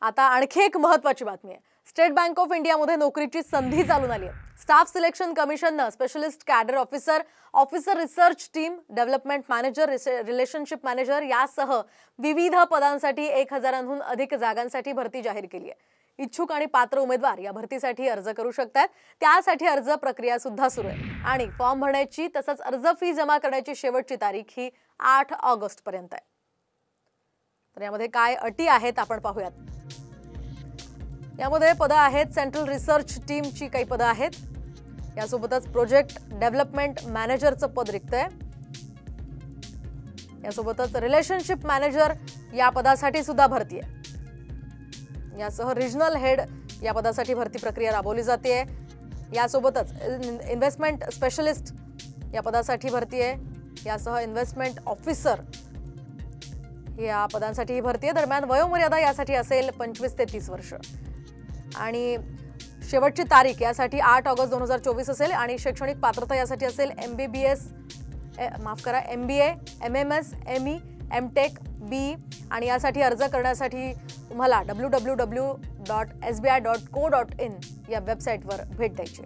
आता आणखी एक महत्त्वाची बातमी आहे। स्टेट बँक ऑफ इंडियामध्ये नोकरीची संधी चालून आली आहे। स्टाफ सिलेक्शन कमिशनने specialist cadre officer, officer research team, development manager, relationship manager यासह विविध पदांसाठी 1000हून अधिक जागांसाठी भरती जाहीर केली आहे। इच्छुक आणि पात्र उमेदवार या भरतीसाठी अर्ज करू शकतात। त्यासाठी अर्ज प्रक्रिया सुद्धा सुरू आहे आणि फॉर्म भरण्याची तसंच अर्ज फी जमा करण्याची शेवटची तारीख ही 8 ऑगस्ट पर्यंत आहे। तर यामध्ये काय अटी आहेत आपण पाहूयात। यामध्ये पदं आहेत सेंट्रल रिसर्च टीमची काही पदं आहेत, यासोबतच प्रोजेक्ट डेव्हलपमेंट मॅनेजरचं पद रिक्त आहे, यासोबतच रिलेशनशिप मॅनेजर या पदासाठी सुद्धा भरती आहे, यासह रिजनल हेड या पदासाठी भरती प्रक्रिया राबवली जाते। यासोबतच इन्व्हेस्टमेंट स्पेशलिस्ट या पदासाठी भरती आहे, यासह इन्व्हेस्टमेंट ऑफिसर या पदांसाठी भरती आहे। दरम्यान वयोमर्यादा यासाठी असेल 25 ते 30 वर्ष आणि शेवटची तारीख यासाठी 8 ऑगस्ट 2024 असेल आणि शैक्षणिक पात्रता यासाठी असेल MBA, MMS, ME, MTech, BE आणि यासाठी अर्ज करण्यासाठी तुम्हाला www.sbi.co.in या वेबसाईटवर भेट द्यायची।